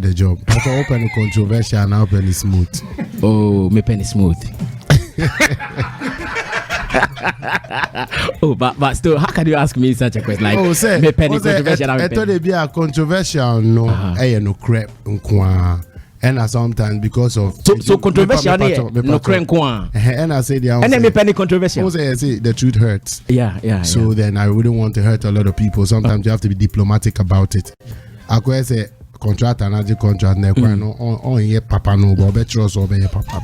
the job. But open controversial and open smooth. Oh, me penny smooth. Oh, but still, how can you ask me such a question? Like, me penny controversial. I thought it'd be a controversial, no, no crap, and sometimes because of so controversial, no crap, and I say and then me penny controversial. I say the truth hurts. Yeah. So then I wouldn't want to hurt a lot of people. Sometimes you have to be diplomatic about it. I could say contract another contract. No, yeah, papa no, but better also be papa.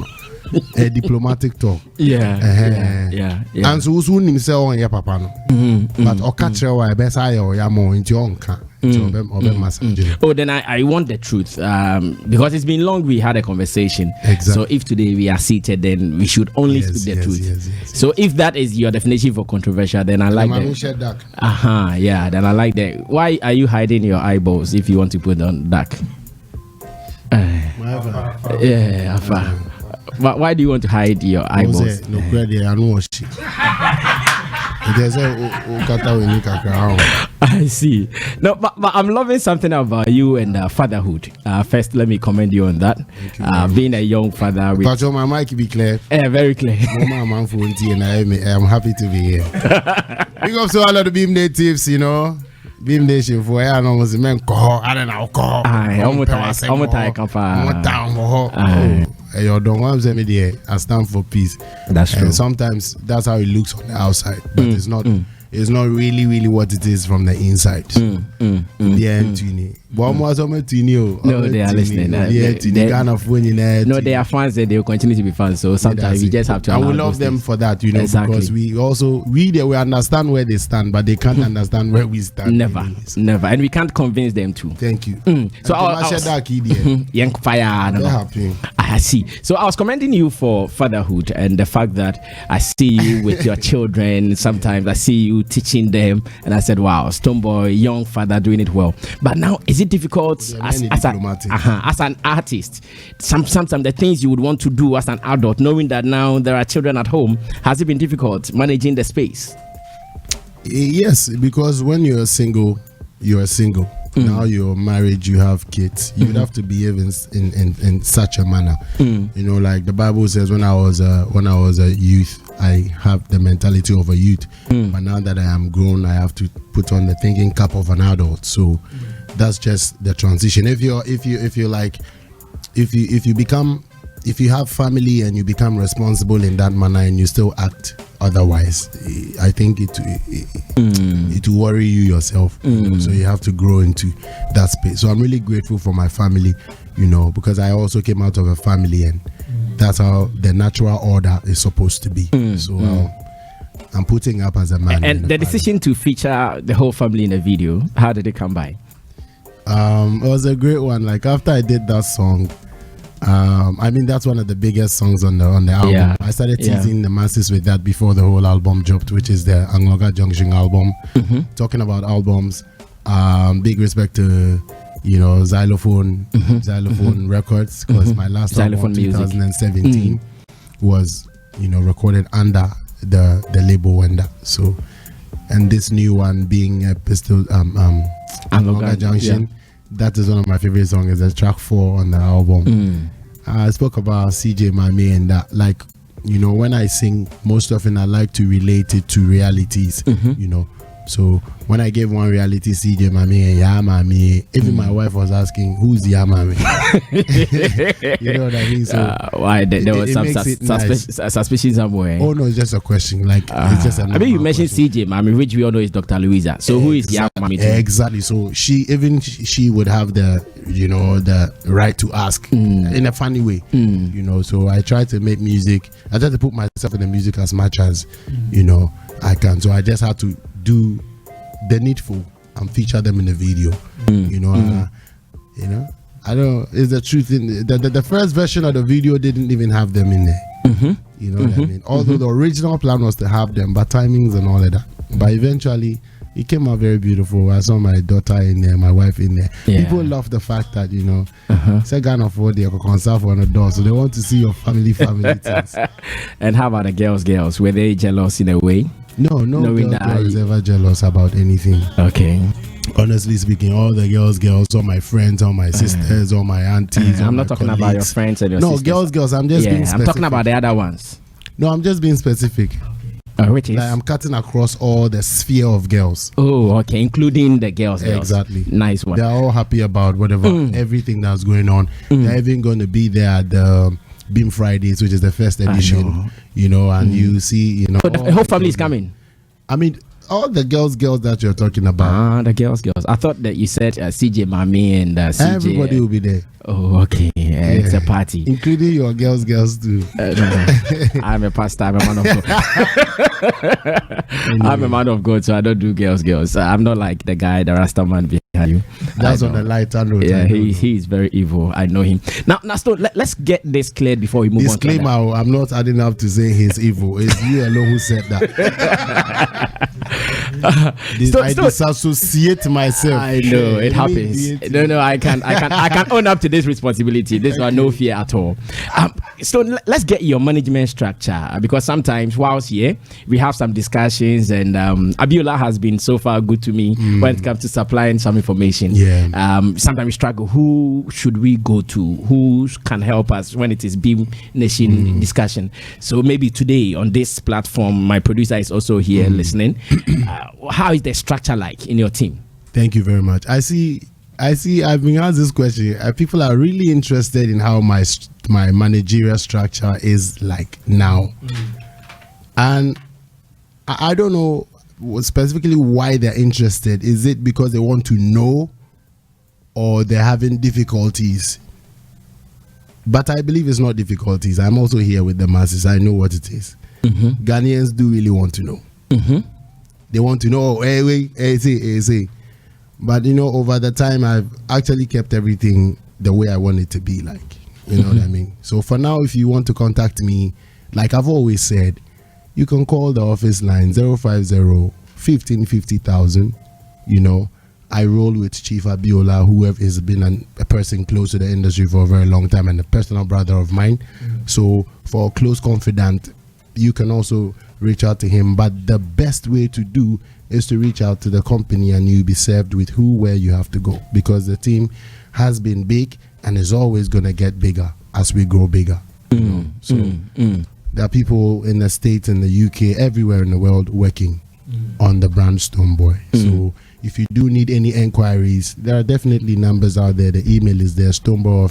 A diplomatic talk. Yeah. And so soon himself on your papa no. But or catch your way best I or yamo into your own car. Oh, then I want the truth. Because it's been long we had a conversation. Exactly. So if today we are seated, then we should only speak the truth. Yes. So if that is your definition for controversial, then I like that. Yeah, then I like that. Why are you hiding your eyeballs if you want to put on dark? But why do you want to hide your eyeballs? No credit, I know shit. I see. No, but I'm loving something about you and fatherhood. First, let me commend you on that. Being a young father. But my mic be clear. Very clear. I'm happy to be here. Big up to all of the Beam natives, you know. Beam Nation for I know was men call. I don't know call. I stand for peace. That's true. And sometimes that's how it looks on the outside, but it's not really what it is from the inside. No, they are listening. No, they are fans and they will continue to be fans. So sometimes we just have to. I will love them for that, you know, because we understand where they stand, but they can't understand where we stand. Never, and we can't convince them to. Thank you. So I see. So I was commending you for fatherhood and the fact that I see you with your children. Sometimes I see you teaching them, and I said, "Wow, Stonebwoy, young father, doing it well." But now, is it difficult as an artist? Sometimes the things you would want to do as an adult, knowing that now there are children at home, has it been difficult managing the space? Yes, because when you're single, you're single. Now you're married, you have kids. You would have to behave in such a manner. You know, like the Bible says, when I was a youth, I have the mentality of a youth. But now that I am grown, I have to put on the thinking cap of an adult. So that's just the transition. If you have family and you become responsible in that manner and you still act otherwise, I think it will worry you yourself. So you have to grow into that space. So I'm really grateful for my family, you know, because I also came out of a family, and that's how the natural order is supposed to be. So I'm putting up as a man. And the decision to feature the whole family in a video, how did it come by? It was a great one. Like after I did that song, I mean, that's one of the biggest songs on the album. Yeah. I started teasing the masses with that before the whole album dropped, which is the Angloga Junction album. Talking about albums, big respect to, you know, Zylofon Records, because my last album, 2017, was, you know, recorded under the label Wenda. So, and this new one being a pistol, Angloga Junction. Yeah. That is one of my favorite songs. It's track 4 on the album. I spoke about CJ Mami and that, like, you know, when I sing, most often I like to relate it to realities, you know. So when I gave one reality, CJ Mami and Ya Mami, even my wife was asking, who's Ya Mami? You know what I mean? So why there was some suspicion somewhere? Oh no, it's just a question. Like it's just. I mean, you mentioned CJ Mami, which we all know is Dr. Louisa. So who is Ya Mami? Exactly. So she would have the, you know, the right to ask in a funny way, you know. So I try to make music. I try to put myself in the music as much as you know I can. So I just have to do the needful and feature them in the video. You know, you know. I don't. It's the truth. In the first version of the video didn't even have them in there. You know what I mean? Although the original plan was to have them, but timings and all of that. But eventually, it came out very beautiful. I saw my daughter in there, my wife in there. People love the fact that, you know, second of all, they are concerned for the door, so they want to see your family things. And how about the girls? Were they jealous in a way? No girl is ever jealous about anything. Okay. Honestly speaking, all the girls, all my friends, all my sisters, all my aunties. I'm not talking about your friends and your sisters. No, girls. I'm just being specific. I'm talking about the other ones. No, I'm just being specific. Which is? Like I'm cutting across all the sphere of girls. Oh, okay, including the girls. Exactly. Nice one. They're all happy about whatever, everything that's going on. They're even going to be there at the Beam Fridays, which is the first edition. You know, and you see, So the whole family is coming. I mean, all the girls that you're talking about. The girls. I thought that you said CJ Mami and CJ. Everybody will be there. Oh, okay. It's a party. Including your girls too. No. I'm a pastor. I'm a man of God. I'm a man of God, so I don't do girls. I'm not like the guy, the Rasta man behind you. That's on the lighter note. Yeah, he is very evil. I know him. Now, Stone, let's get this cleared before we move on. Disclaimer, I'm not adding up to say he's evil. It's you alone who said that. I disassociate myself. I know it happens. No, I can own up to this responsibility. This one, no fear at all. So let's get your management structure, because sometimes whilst here we have some discussions, and Abiola has been so far good to me when it comes to supplying some information. Sometimes we struggle. Who should we go to? Who can help us when it is Beam Nation discussion? So maybe today on this platform, my producer is also here listening. How is the structure like in your team? Thank you very much. I see. I've been asked this question. People are really interested in how my managerial structure is like now, and I don't know specifically why they're interested. Is it because they want to know, or they're having difficulties? But I believe it's not difficulties. I'm also here with the masses. I know what it is. Ghanaians do really want to know. They want to know. Say. But over the time, I've actually kept everything the way I want it to be. Like, you know what I mean? So for now, if you want to contact me, like I've always said, you can call the office line 050-1550,000. I roll with Chief Abiola, who has been a person close to the industry for a very long time and a personal brother of mine. So for a close confidant, you can also reach out to him. But the best way to do is to reach out to the company, and you'll be served with where you have to go, because the team has been big and is always going to get bigger as we grow bigger. There are people in the States, in the UK, everywhere in the world working on the brand STONEBWOY. So if you do need any enquiries, there are definitely numbers out there. The email is there, STONEBWOY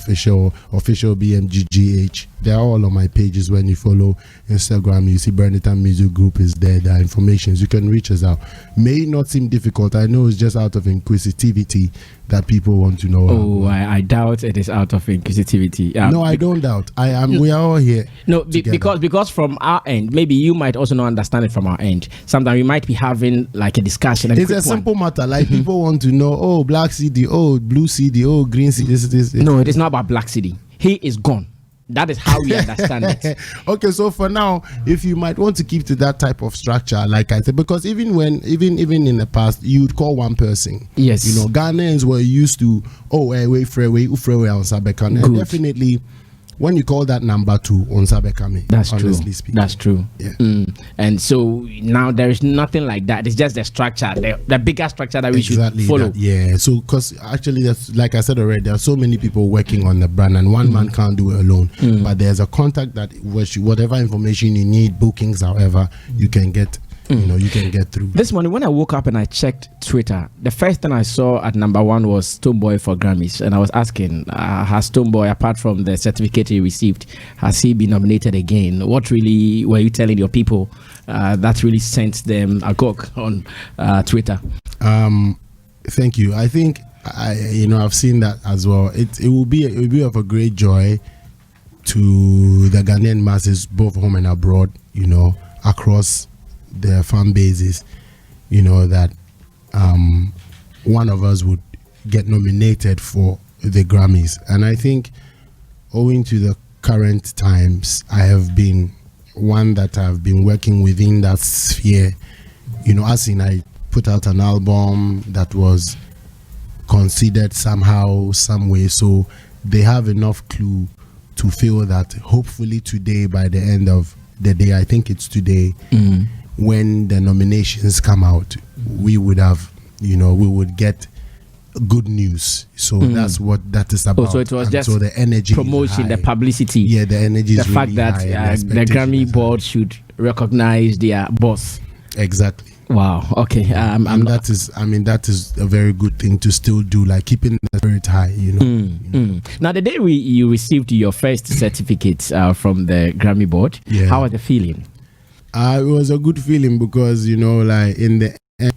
official BMGGH. They're all on my pages. When you follow Instagram, you see Burnitan Music Group is there. There are informations. You can reach us out. May not seem difficult. I know it's just out of inquisitivity that people want to know. Oh, I doubt it is out of inquisitivity. No, I don't doubt. We are all here. No, because from our end, maybe you might also not understand it from our end. Sometimes we might be having like a discussion. It's a simple matter. Like people want to know, oh, black CD, oh, blue CD, oh, green CD. This. No, it is not about black CD. He is gone. That is how we understand it. Okay, so for now, if you might want to keep to that type of structure, like I said, because even in the past, you'd call one person. Yes. Ghanaians were used to, wait, Freeway on Sabekan. And definitely, when you call that number 2 on Sabekame, that's true. Speaking. That's true. Yeah. And so now there is nothing like that. It's just the structure, the bigger structure that we should follow. Yeah. So because actually, that's, like I said already, there are so many people working on the brand, and one man can't do it alone. But there's a contact that whatever information you need, bookings, however, you can get. You can get through. This morning when I woke up and I checked Twitter, the first thing I saw at number 1 was STONEBWOY for Grammys, and I was asking, has STONEBWOY, apart from the certificate he received, has he been nominated again? What really were you telling your people that really sent them agog on Twitter? Thank you. I think I've seen that as well. It will be of a great joy to the Ghanaian masses, both home and abroad. Across their fan bases, that one of us would get nominated for the Grammys. And I think owing to the current times, I have been one that I've been working within that sphere, as in I put out an album that was considered somehow, some way, so they have enough clue to feel that hopefully today, by the end of the day, I think it's today, when the nominations come out, we would have we would get good news. So that's what that is about. So it was just so the energy, promotion, the publicity. Yeah, the energy the is fact really that high, the Grammy board should recognize their boss. Exactly. Wow. Okay. That is a very good thing to still do, like keeping the spirit high. Now, the day you received your first certificate from the Grammy board, how was the feeling? It was a good feeling because like in the end,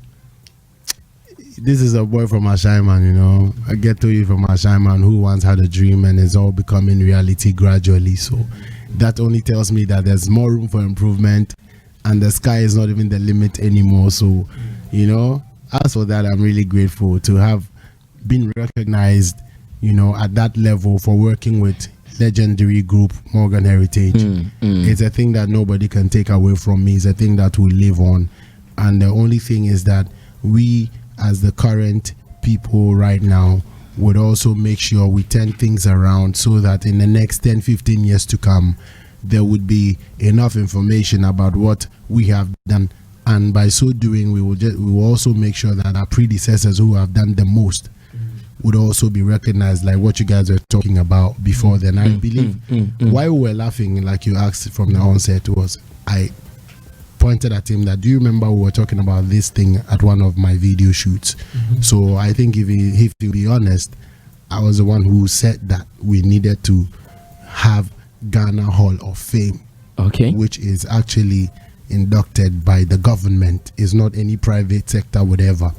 this is a boy from Ashaiman, I get to you from Ashaiman who once had a dream and it's all becoming reality gradually. So that only tells me that there's more room for improvement and the sky is not even the limit anymore. So, as for that, I'm really grateful to have been recognized, at that level for working with legendary group Morgan Heritage. It's a thing that nobody can take away from me. It's a thing that will live on. And the only thing is that we, as the current people right now, would also make sure we turn things around so that in the next 10-15 years to come, there would be enough information about what we have done, and by so doing we will also make sure that our predecessors who have done the most would also be recognized, like what you guys were talking about before then. I believe why we were laughing, like you asked from the onset, was I pointed at him that, do you remember we were talking about this thing at one of my video shoots? So I think if to be honest, I was the one who said that we needed to have Ghana Hall of Fame, which is actually inducted by the government. It's not any private sector, whatever.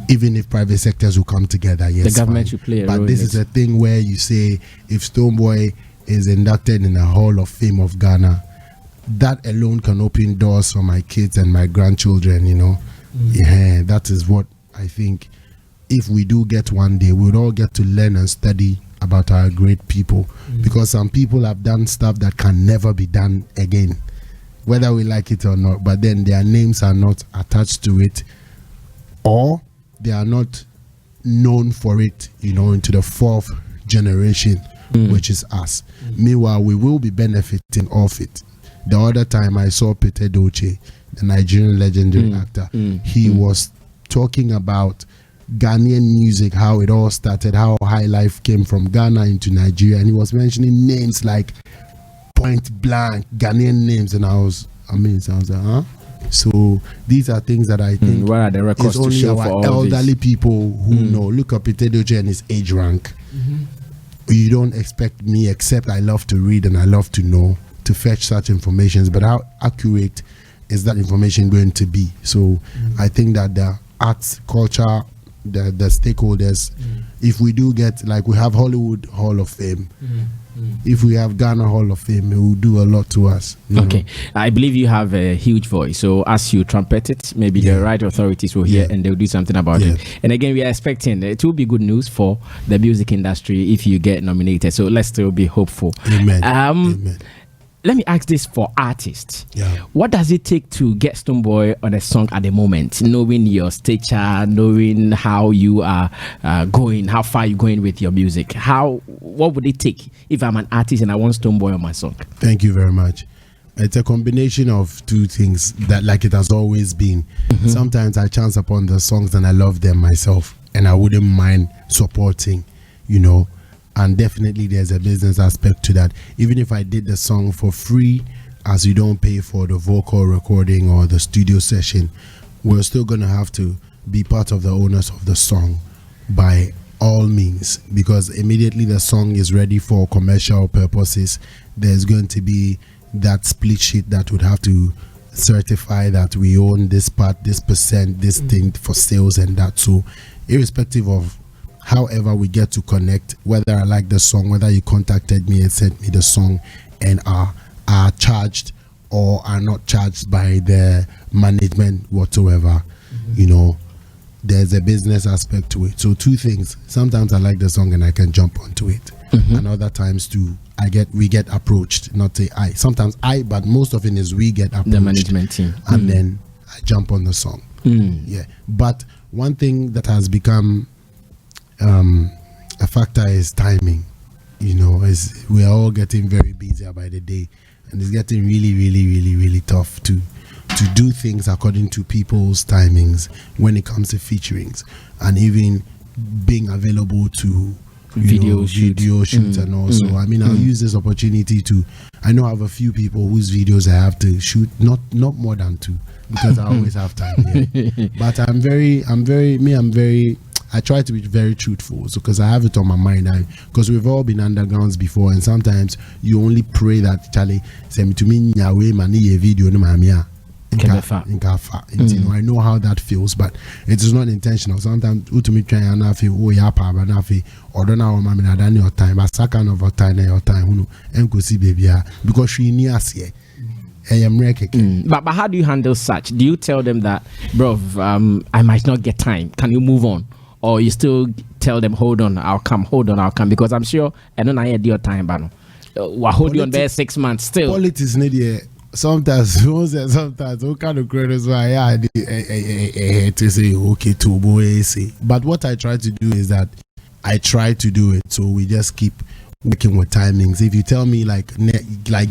Even if private sectors will come together, yes, the government should play a role. But this is a thing where you say, if STONEBWOY is inducted in the Hall of Fame of Ghana, that alone can open doors for my kids and my grandchildren. Yeah, that is what I think. If we do get one day, we'll all get to learn and study about our great people, because some people have done stuff that can never be done again, whether we like it or not, but then their names are not attached to it, or they are not known for it, into the fourth generation, which is us. Meanwhile, we will be benefiting off it. The other time I saw Peter Doche, the Nigerian legendary actor, he was talking about Ghanaian music, how it all started, how High Life came from Ghana into Nigeria, and he was mentioning names like point blank Ghanaian names, and I was amazed. I was like, huh? So these are things that I think where are the records only to show our for all elderly this? People who know. Look up Peter Doche and his age rank. You don't expect me, except I love to read and I love to know, to fetch such information, but how accurate is that information going to be? So I think that the arts, culture, the stakeholders, if we do get, like we have Hollywood Hall of Fame, if we have Ghana Hall of Fame, it will do a lot to us. Okay, I believe you have a huge voice, so as you trumpet it, maybe the right authorities will hear and they'll do something about it. And again, we are expecting it will be good news for the music industry if you get nominated, so let's still be hopeful. Amen. Amen. Let me ask this for artists. What does it take to get STONEBWOY on a song at the moment? Knowing your stature, knowing how you are going, how far you're going with your music. What would it take if I'm an artist and I want STONEBWOY on my song? Thank you very much. It's a combination of two things, that like it has always been. Sometimes I chance upon the songs and I love them myself, and I wouldn't mind supporting, and definitely there's a business aspect to that. Even if I did the song for free, as you don't pay for the vocal recording or the studio session, we're still going to have to be part of the owners of the song by all means, because immediately the song is ready for commercial purposes, there's going to be that split sheet that would have to certify that we own this part, this percent, this thing for sales and that. So irrespective of however we get to connect, whether I like the song, whether you contacted me and sent me the song and are charged or are not charged by the management whatsoever, there's a business aspect to it. So two things. Sometimes I like the song and I can jump onto it. And other times too, we get approached, not say I. Sometimes I, but most of it is we get approached. The management team. And then I jump on the song. Yeah. But one thing that has become a factor is timing. As we are all getting very busy by the day, and it's getting really, really, really, really tough to to do things according to people's timings when it comes to featurings, and even being available to video shoots and also I mean I'll use this opportunity to, I know I have a few people whose videos I have to shoot, not more than 2, because I always have time. But I try to be very truthful, so because I have it on my mind, because we've all been undergrounds before, and sometimes you only pray that Charlie send to me a video no mamia. I know how that feels, but it is not intentional. Sometimes me try and feel or don't know I done your time, but second of time your time see baby because she near here. I am but how do you handle such? Do you tell them that, bro, I might not get time, can you move on? Or you still tell them, hold on, I'll come, because I'm sure I don't know your time, but we'll hold you on there 6 months still. Politics need sometimes what kind of credits why to say okay to boy say. But what I try to do is that I try to do it, so we just keep working with timings. If you tell me like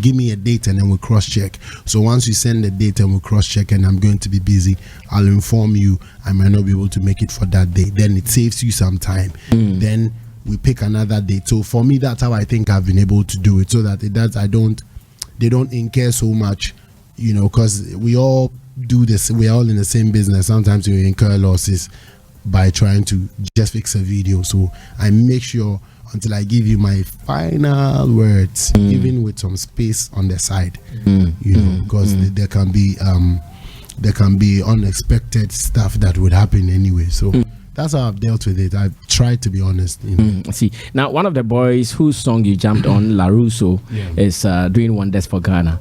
give me a date and then we cross check, so once you send the date and we cross check and I'm going to be busy, I'll inform you I might not be able to make it for that day, then it saves you some time. Then we pick another date. So for me, that's how I think I've been able to do it, so that they don't incur so much, because we all do this, we're all in the same business. Sometimes you incur losses by trying to just fix a video, so I make sure until I give you my final words, even with some space on the side, because there can be unexpected stuff that would happen anyway. So that's how I've dealt with it. I've tried to be honest. See, now one of the boys whose song you jumped on, LARUSO, is doing wonders for Ghana,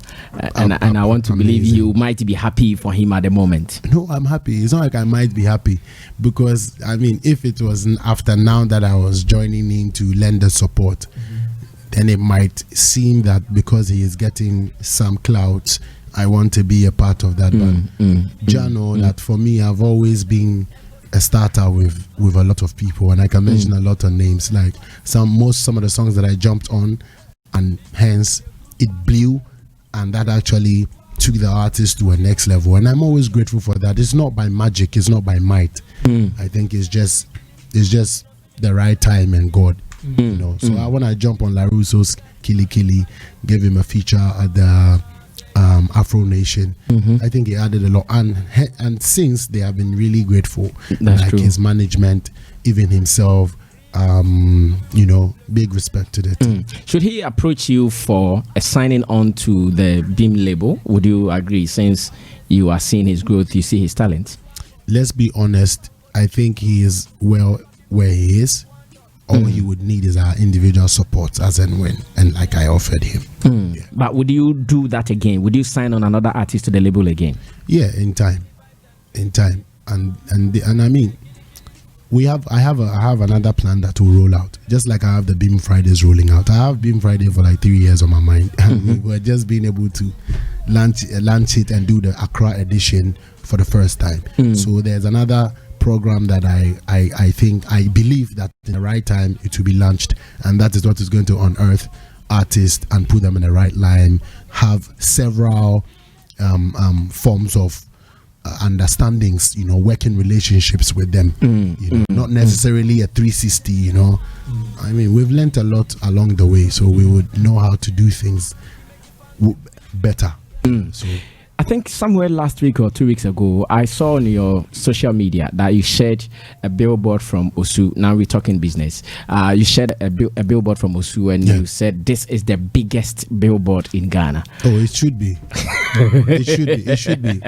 and I want to believe you might be happy for him at the moment. No, I'm happy. It's not like I might be happy, because I mean, if it was after now that I was joining in to lend the support, then it might seem that because he is getting some clouds, I want to be a part of that. But Jano, that for me, I've always been a starter with a lot of people, and I can mention a lot of names, like some of the songs that I jumped on, and hence it blew, and that actually took the artist to a next level, and I'm always grateful for that. It's not by magic, it's not by might. I think it's just the right time and God, So when I jump on LARUSO's Kili Kili, gave him a feature at the Afro Nation, I think he added a lot, and since they have been really grateful. That's like true. His management, even himself, big respect to the team. Should he approach you for a signing on to the Beam label? Would you agree, since you are seeing his growth, you see his talent? Let's be honest, I think he is well where he is. All he would need is our individual support as and when, and like I offered him. But would you do that again? Would you sign on another artist to the label again? Yeah, in time, and I mean, I have another plan that will roll out, just like I have the Beam Fridays rolling out. I have Beam Friday for like 3 years on my mind, and we're just being able to launch it and do the Accra edition for the first time. So there's another program that I believe that in the right time it will be launched, and that is what is going to unearth artists and put them in the right line, have several forms of understandings, working relationships with them, not necessarily a 360. I mean, we've learned a lot along the way, so we would know how to do things better. So I think somewhere last week or 2 weeks ago, I saw on your social media that you shared a billboard from Osu. Now we're talking business. You shared a billboard from Osu, and you said this is the biggest billboard in Ghana. Oh, it should be. It should be.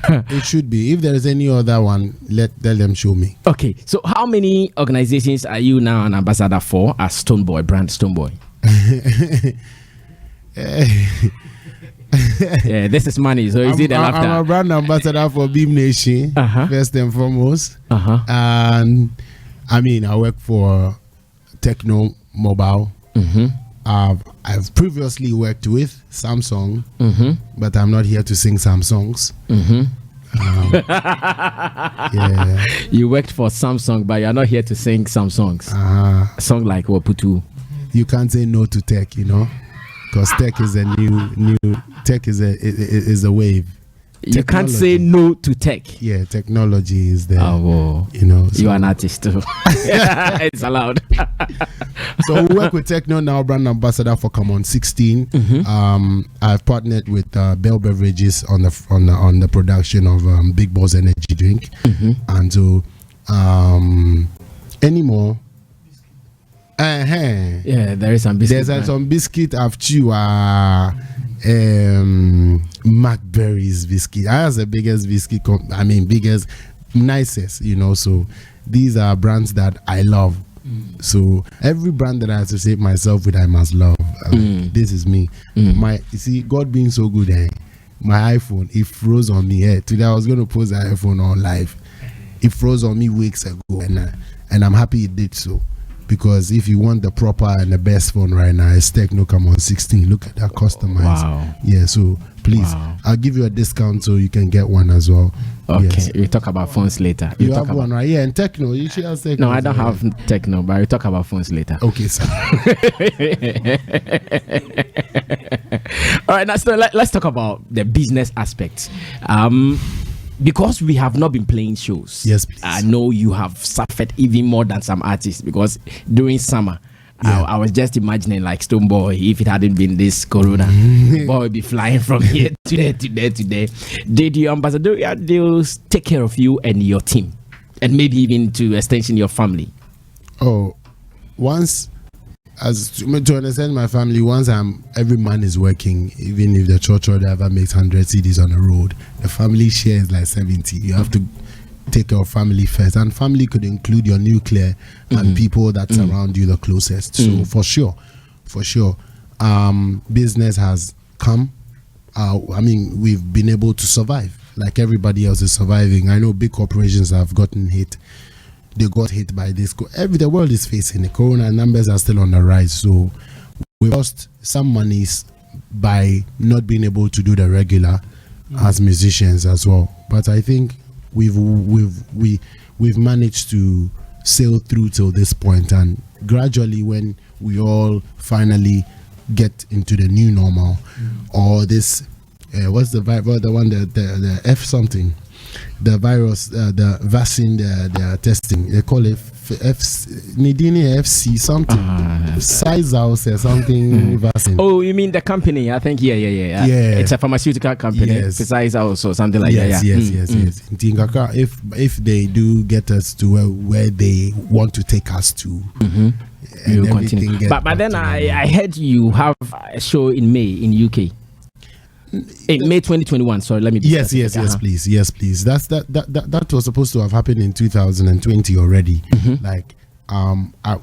It should be. If there is any other one, let them show me. Okay, so how many organizations are you now an ambassador for as STONEBWOY, brand STONEBWOY? Yeah, this is money. So is it the laughter? I'm a brand ambassador for Beam Nation, first and foremost. And I mean, I work for Techno Mobile. I've previously worked with Samsung, but I'm not here to sing some songs. Yeah. You worked for Samsung, but you're not here to sing some songs. A song like Waputu. You can't say no to tech, because tech is a new tech is a wave. You can't say no to tech. Yeah, technology is there. So you're an artist too. It's allowed. So we work with Techno now, brand ambassador for Come On 16. I've partnered with Bell Beverages on the production of Big Boss Energy Drink, and so anymore. Yeah, there is some biscuit. There's some biscuit I've chewed. Macberry's biscuit. That's the biggest biscuit. Biggest, nicest. So these are brands that I love. So every brand that I associate myself with, I must love. This is me. You see, God being so good. My iPhone, it froze on me. Today I was going to post the iPhone on live. It froze on me weeks ago, and I'm happy it did so. Because if you want the proper and the best phone right now, it's Techno Come On 16. Look at that customized. Wow. Yeah, so please, I'll give you a discount so you can get one as well. Okay, yes. We'll talk about phones later. You have one, right? Yeah, and Techno. You should have Techno. No, I don't have Techno, but we'll talk about phones later. Okay, sir. All right, now, so let's talk about the business aspects. Because we have not been playing shows. Yes, please. I know you have suffered even more than some artists, because during summer, I was just imagining like STONEBWOY, if it hadn't been this corona, boy would be flying from here to there, to there, to there. Did your ambassadorial deals take care of you and your team? And maybe even to extension your family? Oh, once, to understand my family, once every man is working, even if the church or whatever makes 100 CDs on the road, the family share is like 70. You have to take care of family first, and family could include your nuclear and people that surround you the closest. So for sure, business has come. We've been able to survive like everybody else is surviving. I know big corporations have gotten hit. They got hit by this. The world is facing the corona. Numbers are still on the rise. So we lost some monies by not being able to do the regular as musicians as well. But I think we've managed to sail through till this point, and gradually when we all finally get into the new normal, or this what's the virus, the one, the F something, the virus, the vaccine they are testing, they call it Nidini FC something, size house or something vaccine. Oh, you mean the company? I think yeah. It's a pharmaceutical company. Yes. Size house or something like that. Yes. If they do get us to where they want to take us to, we will continue. But then I heard you have a show in May in UK. In May 2021. Sorry, let me be yes, please. That was supposed to have happened in 2020 already. Like I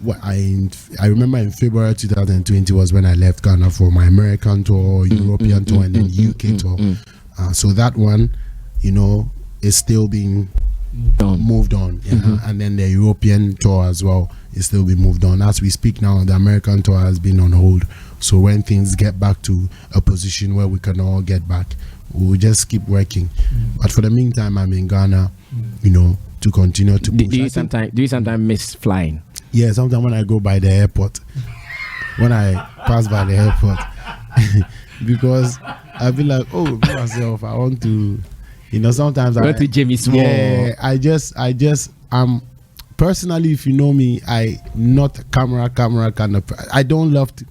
remember in February 2020 was when I left Ghana for my American tour, European tour, and then UK tour. So that one, is still being moved on, and then the European tour as well is still being moved on. As we speak now, the American tour has been on hold. So when things get back to a position where we can all get back, we'll just keep working. But for the meantime, I'm in Ghana, to continue to push. Do you sometimes miss flying? Yeah, sometimes when I go by the airport, when I pass by the airport, because I feel like, myself, I want to, sometimes I want to Jimmy Small. Yeah, I just personally, if you know me, I not camera kind of. I don't love to.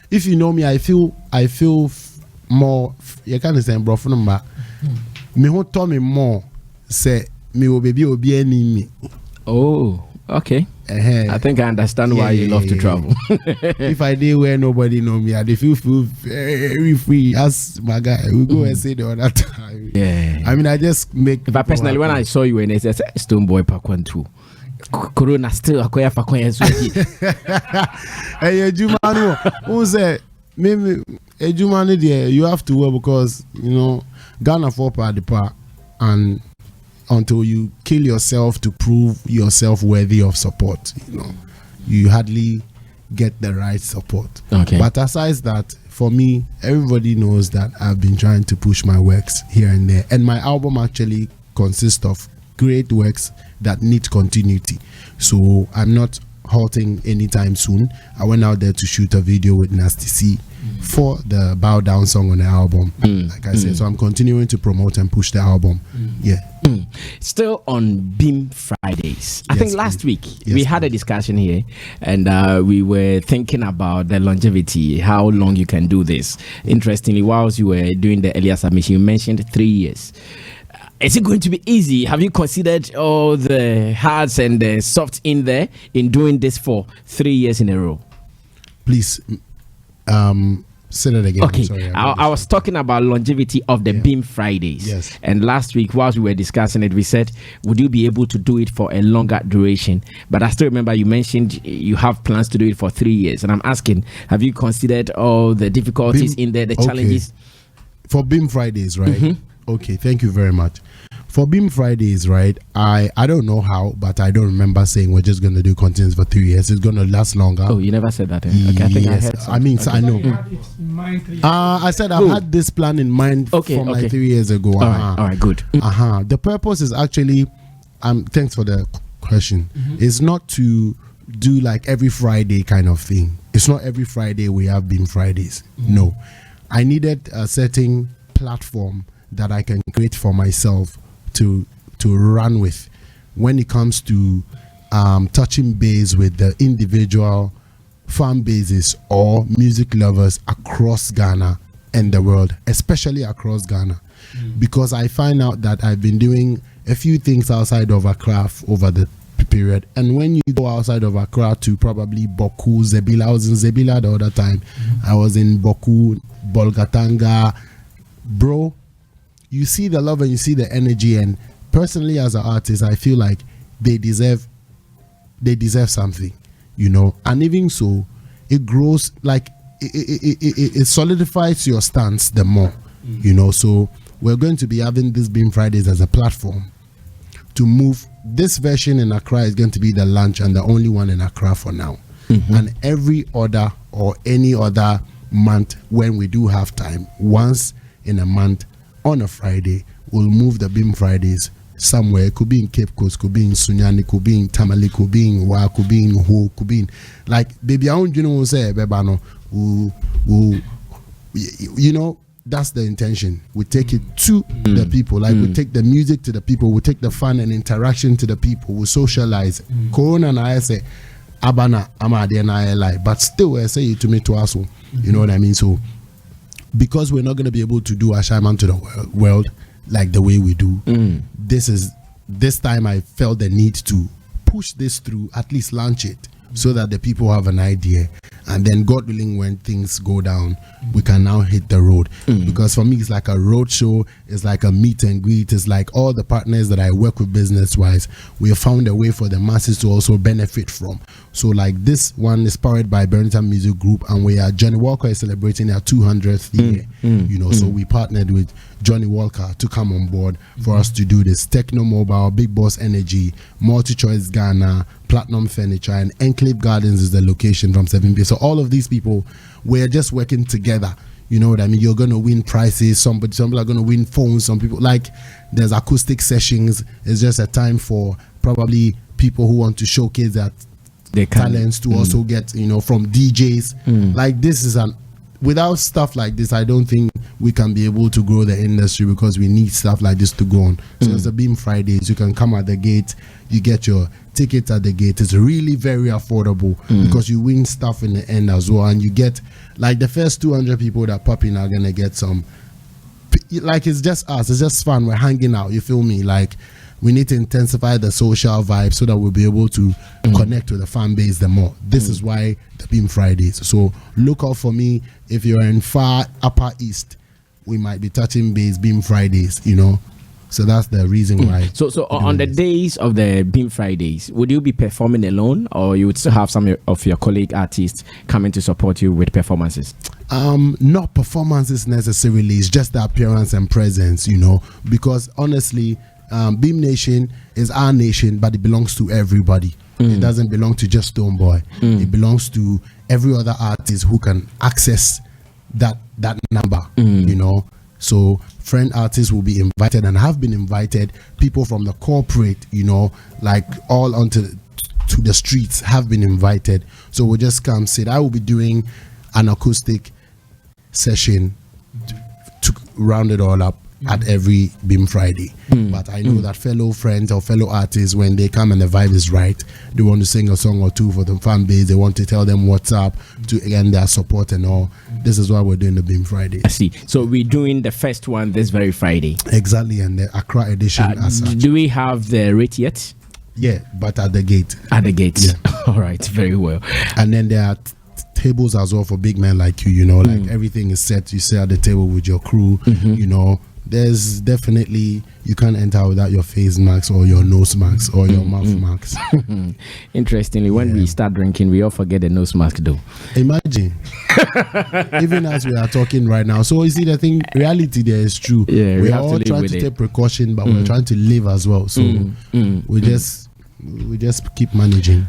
If you know me, I feel more. You can't say bro for number. Me who told me more. Say me will be enemy. Oh, okay. I think I understand why you love to travel. If I did where nobody know me, I feel very free. As my guy, we go and say the other time. Yeah. I just make. But personally, when I saw you and I said STONEBWOY Park 1 2. Corona still akoya fa kwen so ejuma who say maybe ejuma there you have to work, because Ghana for the part, and until you kill yourself to prove yourself worthy of support, you hardly get the right support. Okay. But aside that, for me, everybody knows that I've been trying to push my works here and there, and my album actually consists of great works that need continuity. So I'm not halting anytime soon. I went out there to shoot a video with Nasty C for the Bow Down song on the album. Like I said, so I'm continuing to promote and push the album. Still on Beam Fridays. I think last week we had a discussion here, and we were thinking about the longevity, how long you can do this. Interestingly, whilst you were doing the earlier submission, you mentioned 3 years. Is it going to be easy? Have you considered all the hards and the softs in there in doing this for 3 years in a row? Please, say that again. Okay, Sorry, I was talking about longevity of the Beam Fridays. Yes. And last week, whilst we were discussing it, we said, would you be able to do it for a longer duration? But I still remember you mentioned you have plans to do it for 3 years. And I'm asking, have you considered all the difficulties in there, the challenges? For Beam Fridays, right? Okay, thank you very much. For Beam Fridays, right, I don't know how, but I don't remember saying we're just going to do contents for 3 years. It's going to last longer. Oh, you never said that. Okay, I think I heard something. I mean, I know. I said I've had this plan in mind from like 3 years ago. All right, good. The purpose is actually, thanks for the question, is not to do like every Friday kind of thing. It's not every Friday we have Beam Fridays. No. I needed a certain platform that I can create for myself to run with when it comes to touching base with the individual fan bases or music lovers across Ghana and the world, especially across Ghana, because I find out that I've been doing a few things outside of Accra over the period, and when you go outside of Accra to probably Boku, Zebila, I was in Zebila the other time, I was in Boku, Bolgatanga, bro, you see the love and you see the energy, and personally as an artist I feel like they deserve something, you know. And even so, it grows, like it solidifies your stance the more, you know. So we're going to be having this Beam Fridays as a platform to move. This version in Accra is going to be the launch and the only one in Accra for now. And every other or any other month when we do have time, once in a month on a Friday, we'll move the Beam Fridays somewhere. It could be in Cape Coast, could be in Sunyani, could be in Tamale, could be in Wa, could be in Ho, could be in, like, baby, I don't, you know, say, you know, that's the intention. We take it to the people, like we take the music to the people, we take the fun and interaction to the people, we socialize. Corona and I say, Abana, Amadi and I lie, but still, I say it to me to us, you know what I mean? So, because we're not going to be able to do Ashaiman to the world like the way we do, this time I felt the need to push this through, at least launch it, so that the people have an idea, and then God willing, when things go down, we can now hit the road. Because for me, it's like a road show, it's like a meet and greet, it's like all the partners that I work with business wise, we have found a way for the masses to also benefit from. So like this one is powered by Burlington Music Group, and we are, Johnny Walker is celebrating their 200th year, you know, so we partnered with Johnny Walker to come on board for us to do this. Techno Mobile, Big Boss Energy, Multi Choice Ghana, Platinum Furniture, and Enclave Gardens is the location from 7B. So all of these people, we're just working together. You know what I mean? You're going to win prizes. Some people are going to win phones. Some people, like, there's acoustic sessions. It's just a time for probably people who want to showcase their talents to also get, you know, from DJs. Like, this is without stuff like this, I don't think we can be able to grow the industry, because we need stuff like this to go on. So it's a Beam Fridays. You can come at the gate, you get your ticket at the gate. It's really very affordable, because you win stuff in the end as well, and you get, like, the first 200 people that pop in are gonna get some, like, it's just us, it's just fun, we're hanging out, you feel me? Like, we need to intensify the social vibe so that we'll be able to connect with the fan base the more. This is why the Beam Fridays. So look out for me. If you're in far upper east, we might be touching base Beam Fridays, you know. So that's the reason why. So on the days of the Beam Fridays, would you be performing alone, or you would still have some of your colleague artists coming to support you with performances? Not performances necessarily. It's just the appearance and presence, you know, because honestly, Beam Nation is our nation, but it belongs to everybody. It doesn't belong to just Stonebwoy. It belongs to every other artist who can access that number, you know. So friend artists will be invited and have been invited, people from the corporate, you know, like all onto to the streets have been invited. So we'll just come sit. I will be doing an acoustic session to round it all up at every Beam Friday. But I know that fellow friends or fellow artists, when they come and the vibe is right, they want to sing a song or two for the fan base, they want to tell them what's up, to again their support and all. This is why we're doing the Beam Friday. I see. So we're doing the first one this very Friday. Exactly, and the Accra edition as such. Do we have the rate yet? Yeah, but at the gate. At the gate. Yeah. All right, very well. And then there are tables as well for big men like you, you know, like everything is set. You sit at the table with your crew, you know. There's definitely, you can't enter without your face mask or your nose mask or your mouth mask. Interestingly, when we start drinking, we all forget the nose mask though. Imagine. Even as we are talking right now. So you see, the thing, reality there is true. Yeah, we're all trying to take precaution, but we're trying to live as well. So we just keep managing.